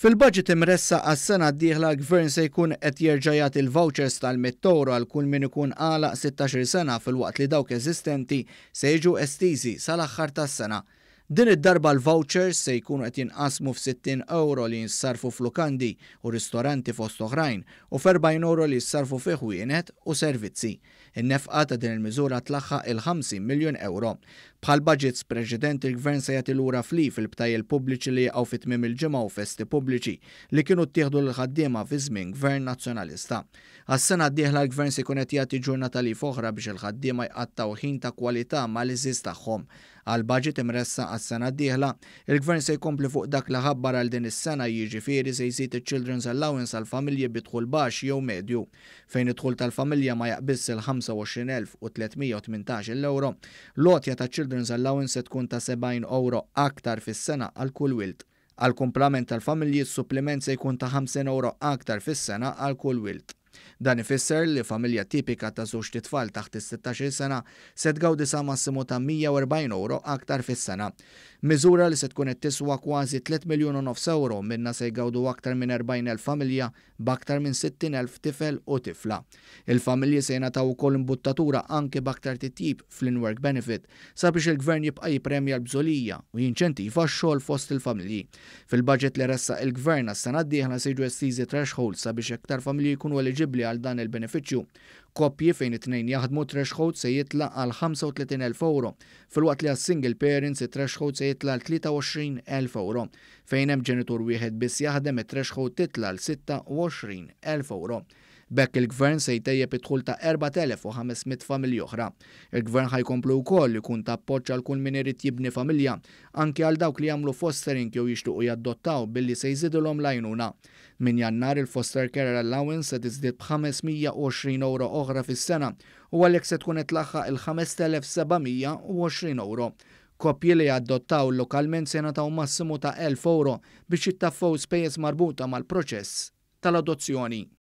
Fil-budget imressa għas-sena d-dieħla l-Gvern se jkun qed jerġa' jagħti l-vouchers tal-100 euro għal kull min ikun għalaq 16 sena fil-waqt li dawk eżistenti se jiġu estiżi sal-aħħar tas-sena. Din id-darba l-vouchers se jkunu qed jinqasmu f'60 euro li jinsarfu f'lukandi u ristoranti fost oħrajn u f'40 euro li jinsarfu fi ħwienet u servizzi. In-nefqa ta' din il-miżura tlaħħaq il-50 miljun euro. Bħal budgets preċedenti il-Gvern se jagħti lura fil-btajjel pubbliċi li jaqgħu fit-tmiem il-ġimgħa u festi pubbliċi li kienu ttieħdu l-ħaddiema fi żmien Gvern Nazzjonalista. Għas-sena d-dieħla l-Gvern se jkun qed jagħti ġurnata lif oħra biex il-ħaddiema jqattaw ħin ta' kwalità mal-iżiż tagħhom. Għal budget imressa għas-sena d-dieħla, il-Gvern se jkompli fuq dak li ħabbar għal din is-sena jiġifieri se jżid il-Children's Allowance għal familji bidħul baxx jew medju, fejn id-dħul tal-familja ma jaqbiss il-25,318 euro, l-għotja ta' Children's Allowance se tkun ta' 70 euro aktar fis-sena għal kull wild. Għal kumplament tal-familji s-supplement se jkun ta' 50 euro aktar fis-sena għal kull wild. Dan ifisser li familja tipika ta' żewġ titfal taħt is-16 sena se tgawdi sa massimu ta' 140 euro aktar fis-sena. Miżura li se tkun qed tiswa kważi 3 miljun u nofs euro minna se jgawdu aktar minn 40,000 familja b'aktar minn 60,000 tifel u tifla. Il-familji se jingħataw ukoll imbuttatura anke b'aktar titjib fl-in-work benefit sabiex il-Gvern jibqa' jippremja l-bżolija u jinċentiva x-xogħol fost il-familji. Fil-budget li ressaq il-Gvern għas-sena d-dieħla se jiġu estiżi threshold sabiex aktar familji jkunu eliġibbli għal dan il-benefiċċju. Koppji fejn it-tnejn jaħdmu threshold se jitla' għal 35,000 euro, filwaqt li għas-single parents it-threshold se jitla' għal 23,000 euro. Fejn hemm ġenitur wieħed biss jaħdem it-threshold titla' għal 26,000 euro. Bekk il-Gvern se jtejjeb id-dħul ta' 4,500 familji oħra. Il-Gvern ħajkomplu wkoll ikun ta' appoġġ għal kull min irid jibni familja, anke għal dawk li jagħmlu fostering jew jixtiequ jaddottaw billi se jżidulhom l-għajnuna. Min Jannar il-Foster Care Allowance se tiżdied b'520 euro oħra fis-sena u għalhekk se tkun qed tlaħħaq il-5,720 euro. Koppji li jaddottaw lokalment se jingħataw massimu ta' 1,000 euro biex jittaffaw spejjeż marbuta mal-proċess tal-adozzjoni.